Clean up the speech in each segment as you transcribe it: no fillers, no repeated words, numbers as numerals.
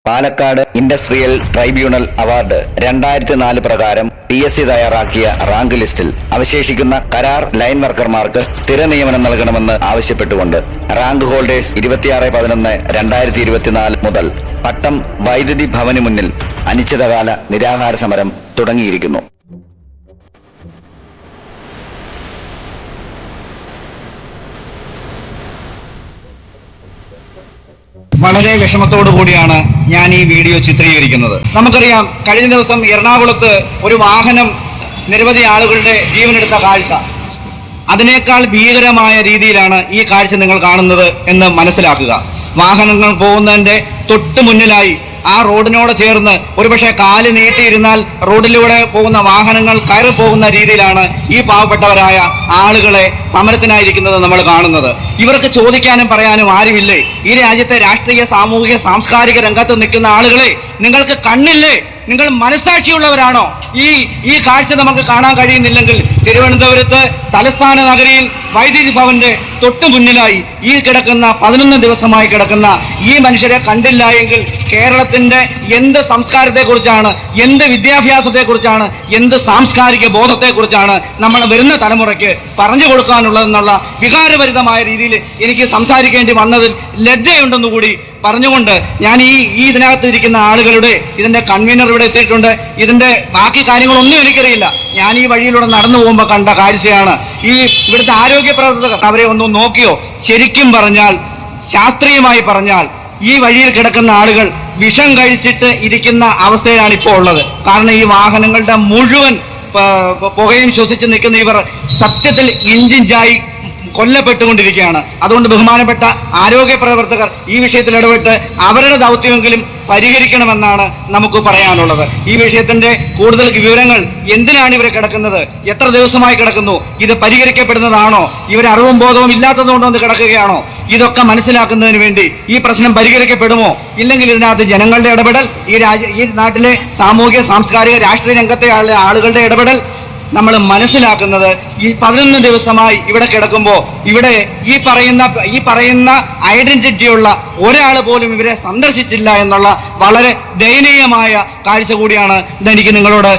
Palakkad industrial tribunal award 2004 പ്രകാരം PSC തയ്യാറാക്കിയ rank ലിസ്റ്റിൽ അവശേഷിക്കുന്ന കരാർ ലൈൻ വർക്കർമാർക്ക് സ്ഥിര നിയമനം നൽകണമെന്ന് ആവശ്യപ്പെട്ടുകൊണ്ട് റാങ്ക് ഹോൾഡേഴ്സ് 26/11/2024 മുതൽ പട്ടം വൈദ്യുതി ഭവന് മുന്നിൽ അനിശ്ചിതകാല നിരാഹാര സമരം തുടങ്ങിയിരിക്കുന്നു. വളരെ വിഷമത്തോടു കൂടിയാണ് ഞാൻ ഈ വീഡിയോ ചിത്രീകരിക്കുന്നത്. നമുക്കറിയാം, കഴിഞ്ഞ ദിവസം എറണാകുളത്ത് ഒരു വാഹനം നിരവധി ആളുകളുടെ ജീവനെടുത്ത കാഴ്ച. അതിനേക്കാൾ ഭീകരമായ രീതിയിലാണ് ഈ കാഴ്ച നിങ്ങൾ കാണുന്നത് എന്ന് മനസ്സിലാക്കുക. വാഹനങ്ങൾ പോകുന്നതിന്റെ തൊട്ട് മുന്നിലായി ആ റോഡിനോട് ചേർന്ന് ഒരുപക്ഷെ കാല് നീട്ടിയിരുന്നാൽ റോഡിലൂടെ പോകുന്ന വാഹനങ്ങൾ കയറി പോകുന്ന രീതിയിലാണ് ഈ പാവപ്പെട്ടവരായ ആളുകളെ സമരത്തിനായിരിക്കുന്നത് നമ്മൾ കാണുന്നത്. ഇവർക്ക് ചോദിക്കാനും പറയാനും ആരുമില്ലേ? ഈ രാജ്യത്തെ രാഷ്ട്രീയ, സാമൂഹിക, സാംസ്കാരിക രംഗത്ത് നിൽക്കുന്ന ആളുകളെ, നിങ്ങൾക്ക് കണ്ണില്ലേ? നിങ്ങൾ മനസാക്ഷിയുള്ളവരാണോ? ഈ കാഴ്ച നമുക്ക് കാണാൻ കഴിയുന്നില്ലെങ്കിൽ തിരുവനന്തപുരത്ത് തലസ്ഥാന നഗരിയിൽ വൈദ്യുതി ഭവന്റെ തൊട്ടു മുന്നിലായി ഈ കിടക്കുന്ന 11 ദിവസമായി കിടക്കുന്ന ഈ മനുഷ്യരെ കണ്ടില്ല എങ്കിൽ കേരളത്തിന്റെ എന്ത് സംസ്കാരത്തെക്കുറിച്ചാണ്, എന്ത് വിദ്യാഭ്യാസത്തെക്കുറിച്ചാണ്, എന്ത് സാംസ്കാരിക ബോധത്തെക്കുറിച്ചാണ് നമ്മൾ വരുന്ന തലമുറയ്ക്ക് പറഞ്ഞു കൊടുക്കാനുള്ളതെന്നുള്ള വികാരഭരിതമായ രീതിയിൽ എനിക്ക് സംസാരിക്കേണ്ടി വന്നതിൽ ലജ്ജയുണ്ടെന്നുകൂടി പറഞ്ഞുകൊണ്ട് ഞാൻ ഇതിനകത്ത് ഇരിക്കുന്ന ആളുകളുടെ, ഇതിന്റെ കൺവീനർ ഇവിടെ എത്തിയിട്ടുണ്ട്. ഇതിന്റെ ബാക്കി കാര്യങ്ങളൊന്നും എനിക്കറിയില്ല. ഞാൻ ഈ വഴിയിലൂടെ നടന്നു പോകുമ്പോൾ കണ്ട കാഴ്ചയാണ്. ഇവിടുത്തെ ആരോഗ്യ പ്രവർത്തകർ അവരെ ഒന്നും നോക്കിയോ? ശരിക്കും പറഞ്ഞാൽ, ശാസ്ത്രീയമായി പറഞ്ഞാൽ, ഈ വഴിയിൽ കിടക്കുന്ന ആളുകൾ വിഷം കഴിച്ചിട്ട് ഇരിക്കുന്ന അവസ്ഥയിലാണ് ഇപ്പോൾ ഉള്ളത്. കാരണം ഈ വാഹനങ്ങളുടെ മുഴുവൻ പുകയും ശ്വസിച്ച് നിൽക്കുന്ന ഇവർ സത്യത്തിൽ ഇഞ്ചിഞ്ചായി കൊല്ലപ്പെട്ടുകൊണ്ടിരിക്കുകയാണ്. അതുകൊണ്ട് ബഹുമാനപ്പെട്ട ആരോഗ്യ പ്രവർത്തകർ ഈ വിഷയത്തിൽ ഇടപെട്ട് അവരുടെ ദൗത്യമെങ്കിലും പരിഹരിക്കണമെന്നാണ് നമുക്ക് പറയാനുള്ളത്. ഈ വിഷയത്തിന്റെ കൂടുതൽ വിവരങ്ങൾ, എന്തിനാണ് ഇവരെ കിടക്കുന്നത്, എത്ര ദിവസമായി കിടക്കുന്നു, ഇത് പരിഹരിക്കപ്പെടുന്നതാണോ, ഇവർ അറിവും ബോധവും ഇല്ലാത്തതുകൊണ്ടോ ഒന്ന് കിടക്കുകയാണോ, ഇതൊക്കെ മനസ്സിലാക്കുന്നതിന് വേണ്ടി ഈ പ്രശ്നം പരിഹരിക്കപ്പെടുമോ? ഇല്ലെങ്കിൽ ഇതിനകത്ത് ജനങ്ങളുടെ ഇടപെടൽ, ഈ നാട്ടിലെ സാമൂഹിക, സാംസ്കാരിക, രാഷ്ട്രീയ രംഗത്തെ ആളുകളുടെ ഇടപെടൽ നമ്മൾ മനസ്സിലാക്കുന്നത് ഈ 11 ദിവസമായി ഇവിടെ കിടക്കുമ്പോൾ ഇവിടെ ഈ പറയുന്ന ഐഡന്റിറ്റിയുള്ള ഒരാൾ പോലും ഇവരെ സന്ദർശിച്ചില്ല എന്നുള്ള വളരെ ദയനീയമായ കാഴ്ച കൂടിയാണ് ഇതെനിക്ക് നിങ്ങളോട്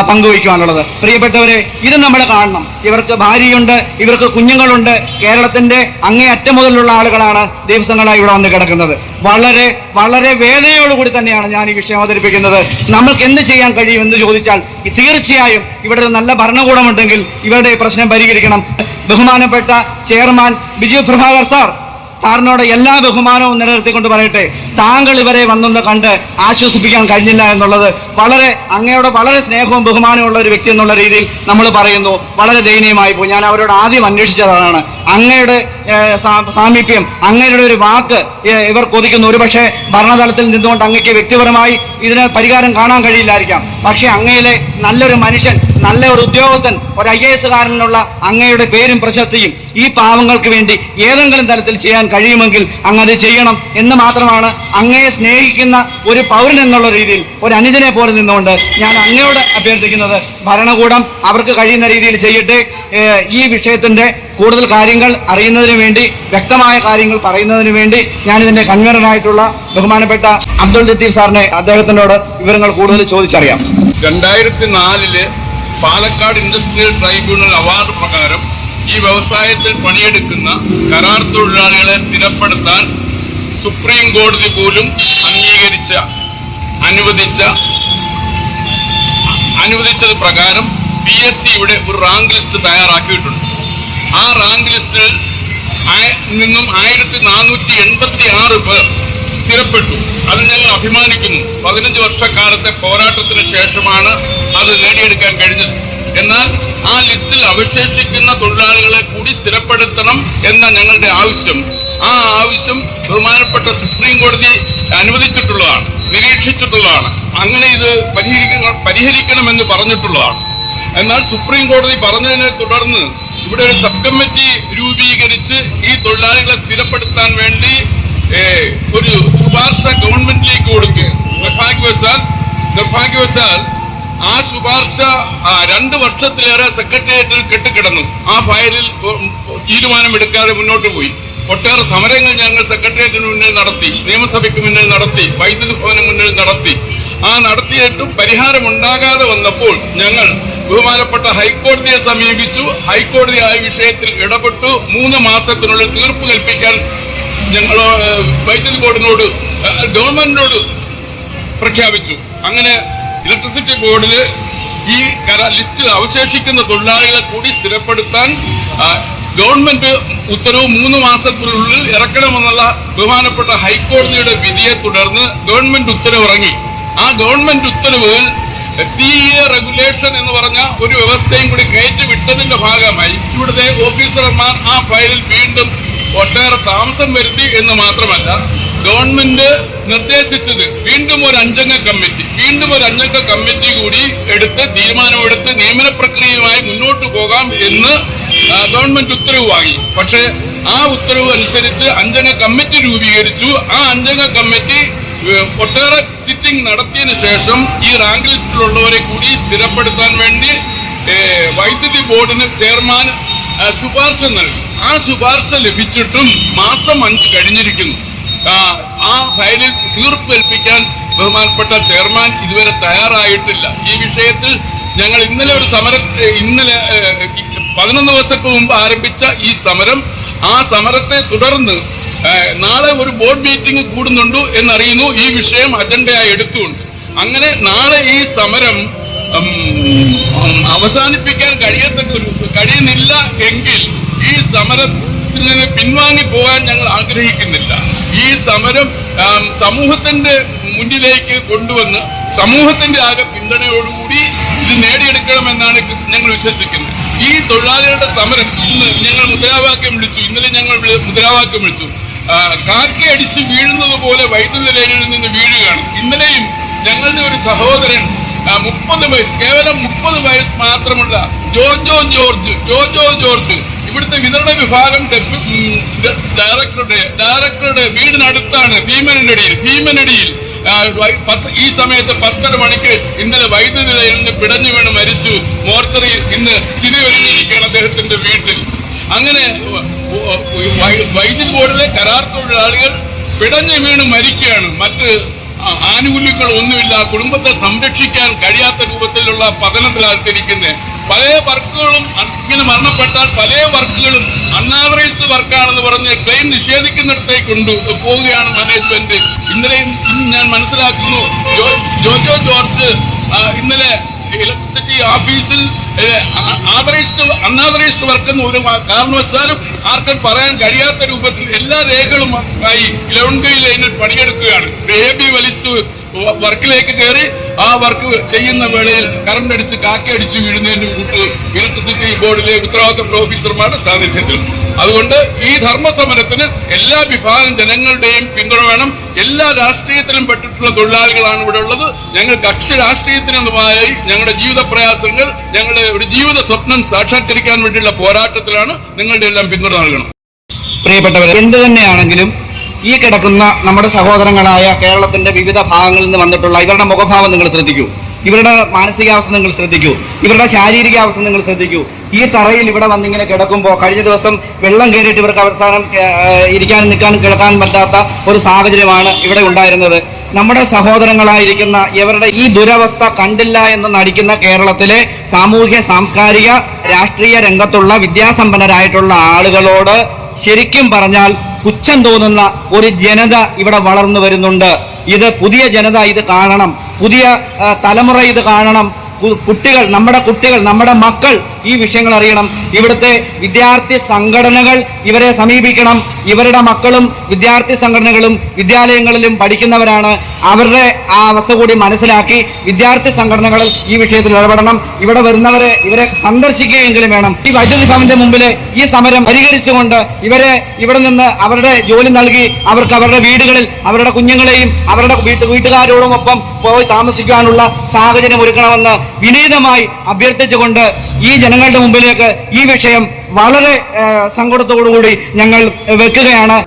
പങ്കുവയ്ക്കുവാനുള്ളത്. പ്രിയപ്പെട്ടവരെ, ഇത് നമ്മൾ കാണണം. ഇവർക്ക് ഭാര്യയുണ്ട്, ഇവർക്ക് കുഞ്ഞുങ്ങളുണ്ട്. കേരളത്തിന്റെ അങ്ങേയറ്റം മുതലുള്ള ആളുകളാണ് ദിവസങ്ങളായി ഇവിടെ വന്ന് കിടക്കുന്നത്. വളരെ വളരെ വേദനയോടുകൂടി തന്നെയാണ് ഞാൻ ഈ വിഷയം അവതരിപ്പിക്കുന്നത്. നമ്മൾക്ക് എന്ത് ചെയ്യാൻ കഴിയുമെന്ന് ചോദിച്ചാൽ തീർച്ചയായും ഇവിടെ ഒരു നല്ല ഭരണകൂടമുണ്ടെങ്കിൽ ഇവരുടെ പ്രശ്നം പരിഹരിക്കണം. ബഹുമാനപ്പെട്ട ചെയർമാൻ ബിജു പ്രഭാകർ സാറിനോട് എല്ലാ ബഹുമാനവും നിലനിർത്തിക്കൊണ്ട് പറയട്ടെ, താങ്കൾ ഇവരെ വന്നൊന്ന് കണ്ട് ആശ്വസിപ്പിക്കാൻ കഴിഞ്ഞില്ല എന്നുള്ളത് അങ്ങയോട് വളരെ സ്നേഹവും ബഹുമാനവും ഉള്ള ഒരു വ്യക്തി എന്നുള്ള രീതിയിൽ നമ്മൾ പറയുന്നു. വളരെ ദയനീയമായി പോയി. ഞാൻ അവരോട് ആദ്യം അന്വേഷിച്ചതാണ്. അങ്ങയുടെ സാമീപ്യം, അങ്ങയുടെ ഒരു വാക്ക് ഇവർ കൊതിക്കുന്നു. ഒരുപക്ഷെ ഭരണതലത്തിൽ നിന്നുകൊണ്ട് അങ്ങയ്ക്ക് വ്യക്തിപരമായി ഇതിന് പരിഹാരം കാണാൻ കഴിയില്ലായിരിക്കാം. പക്ഷെ അങ്ങയിലെ നല്ലൊരു മനുഷ്യൻ, നല്ല ഒരു ഉദ്യോഗസ്ഥൻ, ഒരു IAS കാരനുള്ള അങ്ങയുടെ പേരും പ്രശസ്തിയും ഈ പാവങ്ങൾക്ക് വേണ്ടി ഏതെങ്കിലും തരത്തിൽ ചെയ്യാൻ കഴിയുമെങ്കിൽ അങ്ങത് ചെയ്യണം എന്ന് മാത്രമാണ് അങ്ങയെ സ്നേഹിക്കുന്ന ഒരു പൗരൻ എന്നുള്ള രീതിയിൽ, ഒരു അനുജനെ പോലെ നിന്നുകൊണ്ട് ഞാൻ അങ്ങയോട് അഭ്യർത്ഥിക്കുന്നത്. ഭരണകൂടം അവർക്ക് കഴിയുന്ന രീതിയിൽ ചെയ്യട്ടെ. ഈ വിഷയത്തിന്റെ കൂടുതൽ കാര്യങ്ങൾ അറിയുന്നതിന് വേണ്ടി, വ്യക്തമായ കാര്യങ്ങൾ പറയുന്നതിന് വേണ്ടി ഞാനിതിന്റെ കൺവീനറായിട്ടുള്ള ബഹുമാനപ്പെട്ട അബ്ദുൾ ലത്തീഫ് സാറിനെ, അദ്ദേഹത്തിനോട് വിവരങ്ങൾ കൂടുതൽ ചോദിച്ചറിയാം. 2004 പാലക്കാട് ഇൻഡസ്ട്രിയൽ ട്രൈബ്യൂണൽ അവാർഡ് പ്രകാരം ഈ വ്യവസായത്തിൽ പണിയെടുക്കുന്ന കരാർ തൊഴിലാളികളെ സ്ഥിരപ്പെടുത്താൻ സുപ്രീം കോടതി പോലും അനുവദിച്ചത് പ്രകാരം PSC ഇവിടെ ഒരു റാങ്ക് ലിസ്റ്റ് തയ്യാറാക്കിയിട്ടുണ്ട്. ആ റാങ്ക് ലിസ്റ്റിൽ നിന്നും 1486 പേർ സ്ഥിരപ്പെട്ടു. അത് ഞങ്ങൾ അഭിമാനിക്കുന്നു. 15 വർഷക്കാലത്തെ പോരാട്ടത്തിന് ശേഷമാണ് അത് നേടിയെടുക്കാൻ കഴിഞ്ഞത്. എന്നാൽ ആ ലിസ്റ്റിൽ അവശേഷിക്കുന്ന തൊഴിലാളികളെ കൂടി സ്ഥിരപ്പെടുത്തണം എന്ന ഞങ്ങളുടെ ആവശ്യം, ആ ആവശ്യം ബഹുമാനപ്പെട്ട സുപ്രീം കോടതി അനുവദിച്ചിട്ടുള്ളതാണ്, നിരീക്ഷിച്ചിട്ടുള്ളതാണ്. അങ്ങനെ ഇത് പരിഹരിക്കണമെന്ന് പറഞ്ഞിട്ടുള്ളതാണ്. എന്നാൽ സുപ്രീം കോടതി പറഞ്ഞതിനെ തുടർന്ന് ഇവിടെ ഒരു സബ് കമ്മിറ്റി രൂപീകരിച്ച് ഈ തൊഴിലാളികളെ സ്ഥിരപ്പെടുത്താൻ വേണ്ടി ഒരു ശുപാർശ ഗവൺമെന്റിലേക്ക് കൊടുക്കുക. നിർഭാഗ്യവശാൽ ആ ശുപാർശ 2 വർഷത്തിലേറെ സെക്രട്ടേറിയറ്റിൽ കെട്ടിക്കിടന്നു. ആ ഫയലിൽ തീരുമാനമെടുക്കാതെ മുന്നോട്ട് പോയി. ഒട്ടേറെ സമരങ്ങൾ ഞങ്ങൾ സെക്രട്ടേറിയറ്റിന് മുന്നിൽ നടത്തി, നിയമസഭയ്ക്ക് മുന്നിൽ നടത്തി, വൈദ്യുതി ഭവന് മുന്നിൽ നടത്തി. ആ നടത്തിയിട്ടും പരിഹാരമുണ്ടാകാതെ വന്നപ്പോൾ ഞങ്ങൾ ബഹുമാനപ്പെട്ട ഹൈക്കോടതിയെ സമീപിച്ചു. ഹൈക്കോടതി ആ വിഷയത്തിൽ ഇടപെട്ടു. 3 മാസത്തിനുള്ളിൽ തീർപ്പ് കൽപ്പിക്കാൻ ഞങ്ങൾ വൈദ്യുതി ബോർഡിനോട്, ഗവൺമെന്റിനോട് പ്രഖ്യാപിച്ചു. അങ്ങനെ ഇലക്ട്രിസിറ്റി ബോർഡിൽ ഈ ലിസ്റ്റിൽ അവശേഷിക്കുന്ന തൊഴിലാളികളെ കൂടി സ്ഥിരപ്പെടുത്താൻ ഗവൺമെന്റ് ഉത്തരവ് 3 മാസത്തിനുള്ളിൽ ഇറക്കണമെന്നുള്ള ബഹുമാനപ്പെട്ട ഹൈക്കോടതിയുടെ വിധിയെ തുടർന്ന് ഗവൺമെന്റ് ഉത്തരവ് ഇറങ്ങി. ആ ഗവൺമെന്റ് ഉത്തരവിൽ CEA റെഗുലേഷൻ എന്ന് പറഞ്ഞ ഒരു വ്യവസ്ഥയും കൂടി കയറ്റി വിട്ടതിന്റെ ഭാഗമായി ഇവിടുത്തെ ഓഫീസർമാർ ആ ഫയലിൽ വീണ്ടും ഒട്ടേറെ താമസം വരുത്തി എന്ന് മാത്രമല്ല, ഗവൺമെന്റ് നിർദ്ദേശിച്ചത് വീണ്ടും ഒരു അഞ്ചംഗ കമ്മിറ്റി കൂടി തീരുമാനമെടുത്ത് നിയമന പ്രക്രിയയുമായി മുന്നോട്ട് പോകാം എന്ന് ഗവൺമെന്റ് ഉത്തരവ് വാങ്ങി. പക്ഷേ ആ ഉത്തരവ് അനുസരിച്ച് അഞ്ചംഗ കമ്മിറ്റി രൂപീകരിച്ചു. ആ അഞ്ചംഗ കമ്മിറ്റി ഒട്ടേറെ സിറ്റിംഗ് നടത്തിയതിനു ശേഷം ഈ റാങ്ക് ലിസ്റ്റിലുള്ളവരെ കൂടി സ്ഥിരപ്പെടുത്താൻ വേണ്ടി വൈദ്യുതി ബോർഡിന് ചെയർമാൻ ശുപാർശ നൽകി. ആ ശുപാർശ ലഭിച്ചിട്ടും മാസം 5 കഴിഞ്ഞിരിക്കുന്നു. ആ ഫയലിൽ തീർപ്പ് കൽപ്പിക്കാൻ ബഹുമാനപ്പെട്ട ചെയർമാൻ ഇതുവരെ തയ്യാറായിട്ടില്ല. ഈ വിഷയത്തിൽ ഞങ്ങൾ ഇന്നലെ 11 ദിവസങ്ങൾക്ക് മുമ്പ് ആരംഭിച്ച ഈ സമരം, ആ സമരത്തെ തുടർന്ന് നാളെ ഒരു ബോർഡ് മീറ്റിംഗ് കൂടുന്നുണ്ട് എന്നറിയുന്നു. ഈ വിഷയം അജണ്ടയായി എടുത്തുകൊണ്ട് അങ്ങനെ നാളെ ഈ സമരം അവസാനിപ്പിക്കാൻ കഴിയുന്നില്ല എങ്കിൽ ഈ സമരത്തിൽ നിന്ന് പിൻവാങ്ങി പോകാൻ ഞങ്ങൾ ആഗ്രഹിക്കുന്നില്ല. ഈ സമരം സമൂഹത്തിന്റെ മുന്നിലേക്ക് കൊണ്ടുവന്ന് സമൂഹത്തിന്റെ ആകെ പിന്തുണയോടുകൂടി ഇത് നേടിയെടുക്കണമെന്നാണ് ഞങ്ങൾ വിശ്വസിക്കുന്നത്. ഈ തൊഴിലാളികളുടെ സമരം ഇന്ന് ഞങ്ങൾ മുദ്രാവാക്യം വിളിച്ചു. ഇന്നലെ ഞങ്ങൾ മുദ്രാവാക്യം വിളിച്ചു. കാക്കയടിച്ച് വീഴുന്നത് പോലെ വൈദ്യുതി ലൈനിൽ നിന്ന് വീഴുകയാണ്. ഇന്നലെയും ഞങ്ങളുടെ ഒരു സഹോദരൻ 30 വയസ്സ്, കേവലം 30 വയസ്സ് മാത്രമുള്ള ജോജോ ജോർജ് ഇവിടുത്തെ വിതരണ വിഭാഗം ഡയറക്ടറുടെ വീടിനടുത്താണ് ഭീമനടിയിൽ ഈ സമയത്ത് 10:30 മണിക്ക് ഇന്നലെ വൈദ്യുതി ലൈനിൽ നിന്ന് പിടഞ്ഞു വീണ് മരിച്ചു. മോർച്ചറിയിൽ ഇന്ന് ചിരിയൊരുങ്ങിയിരിക്കുകയാണ് അദ്ദേഹത്തിന്റെ വീട്ടിൽ. അങ്ങനെ വൈദ്യുതി ബോർഡിലെ കരാർ തൊഴിലാളികൾ പിടഞ്ഞു വീണ് മരിക്കുകയാണ്. മറ്റ് ആനുകൂല്യങ്ങൾ ഒന്നുമില്ല. കുടുംബത്തെ സംരക്ഷിക്കാൻ കഴിയാത്ത രൂപത്തിലുള്ള പതനത്തിലായിരിക്കുന്നത്. പല വർക്കുകളും ഇങ്ങനെ മരണപ്പെട്ടാൽ പല വർക്കുകളും അൺആവറേജ്ഡ് വർക്കാണെന്ന് പറഞ്ഞ് ക്ലെയിം നിഷേധിക്കുന്നിടത്തേക്ക് പോവുകയാണ് മാനേജ്മെന്റ്. ഇന്നലെയും ഞാൻ മനസ്സിലാക്കുന്നു, ജോജോ ജോർജ് ഇന്നലെ ഇലക്ട്രിസിറ്റി ഓഫീസിൽ അൺആവറേജ്ഡ് വർക്കെന്ന് ഒരു കാരണവശാലും ആർക്കും പറയാൻ കഴിയാത്ത രൂപത്തിൽ എല്ലാ രേഖകളും ആയി 11 ലൈനിൽ പണിയെടുക്കുകയാണ്. AB വലിച്ചു വർക്കിലേക്ക് കയറി ആ വർക്ക് ചെയ്യുന്ന വേളയിൽ കറണ്ട് അടിച്ച് കാക്കയടിച്ച് വീഴുന്നതിന് കൂട്ട് ഇലക്ട്രിസിറ്റി ബോർഡിലെ ഉത്തരവാദിത്തപ്പെട്ട ഓഫീസർമാരുടെ സാന്നിധ്യത്തിൽ. അതുകൊണ്ട് ഈ ധർമ്മസമരത്തിന് എല്ലാ വിഭാഗം ജനങ്ങളുടെയും പിന്തുണ വേണം. എല്ലാ രാഷ്ട്രീയത്തിലും പെട്ടിട്ടുള്ള തൊഴിലാളികളാണ് ഇവിടെ ഉള്ളത്. ഞങ്ങൾ കക്ഷി രാഷ്ട്രീയത്തിനുമായി ഞങ്ങളുടെ ജീവിത പ്രയാസങ്ങൾ, ഞങ്ങളുടെ ഒരു ജീവിത സ്വപ്നം സാക്ഷാത്കരിക്കാൻ വേണ്ടിയുള്ള പോരാട്ടത്തിലാണ്. നിങ്ങളുടെ എല്ലാം പിന്തുണ നൽകണം. പ്രിയപ്പെട്ടവർ, എന്ത് തന്നെയാണെങ്കിലും ഈ കിടക്കുന്ന നമ്മുടെ സഹോദരങ്ങളായ കേരളത്തിന്റെ വിവിധ ഭാഗങ്ങളിൽ നിന്ന് വന്നിട്ടുള്ള ഇവരുടെ മുഖഭാവം നിങ്ങൾ ശ്രദ്ധിക്കൂ, ഇവരുടെ മാനസികാവസ്ഥ നിങ്ങൾ ശ്രദ്ധിക്കൂ, ഇവരുടെ ശാരീരികാവസ്ഥ നിങ്ങൾ ശ്രദ്ധിക്കൂ. ഈ തറയിൽ ഇവിടെ വന്നിങ്ങനെ കിടക്കുമ്പോൾ കഴിഞ്ഞ ദിവസം വെള്ളം കയറിയിട്ട് ഇവർക്ക് അവസാനം ഇരിക്കാനും നിൽക്കാനും കിടക്കാനും പറ്റാത്ത ഒരു സാഹചര്യമാണ് ഇവിടെ ഉണ്ടായിരുന്നത്. നമ്മുടെ സഹോദരങ്ങളായിരിക്കുന്ന ഇവരുടെ ഈ ദുരവസ്ഥ കണ്ടില്ല എന്ന് നടിക്കുന്ന കേരളത്തിലെ സാമൂഹ്യ സാംസ്കാരിക രാഷ്ട്രീയ രംഗത്തുള്ള വിദ്യാസമ്പന്നരായിട്ടുള്ള ആളുകളോട് ശരിക്കും പറഞ്ഞാൽ പുച്ഛം തോന്നുന്ന ഒരു ജനത ഇവിടെ വളർന്നു വരുന്നുണ്ട്. ഇത് പുതിയ ജനത ഇത് കാണണം, പുതിയ തലമുറ ഇത് കാണണം. കുട്ടികൾ, നമ്മുടെ മക്കൾ ഈ വിഷയങ്ങൾ അറിയണം. ഇവിടുത്തെ വിദ്യാർത്ഥി സംഘടനകൾ ഇവരെ സമീപിക്കണം. ഇവരുടെ മക്കളും വിദ്യാർത്ഥി സംഘടനകളും വിദ്യാലയങ്ങളിലും പഠിക്കുന്നവരാണ്. അവരുടെ ആ അവസ്ഥ കൂടി മനസ്സിലാക്കി വിദ്യാർത്ഥി സംഘടനകൾ ഈ വിഷയത്തിൽ ഇടപെടണം. ഇവിടെ വരുന്നവരെ ഇവരെ സന്ദർശിക്കുകയെങ്കിലും വേണം. ഈ വൈദ്യുതി ഭവന്റെ മുമ്പിൽ ഈ സമരം പരിഹരിച്ചുകൊണ്ട് ഇവരെ ഇവിടെ നിന്ന് അവരുടെ ജോലി നൽകി അവർക്ക് അവരുടെ വീടുകളിൽ അവരുടെ കുഞ്ഞുങ്ങളെയും അവരുടെ വീട്ടുകാരോടുമൊപ്പം പോയി താമസിക്കാനുള്ള സാഹചര്യം ഒരുക്കണമെന്ന് വിനീതമായി അഭ്യർത്ഥിച്ചുകൊണ്ട് ഈ ജനങ്ങളുടെ മുമ്പിലേക്ക് ഈ വിഷയം വളരെ സങ്കടത്തോടുകൂടി ഞങ്ങൾ വെക്കുകയാണ്.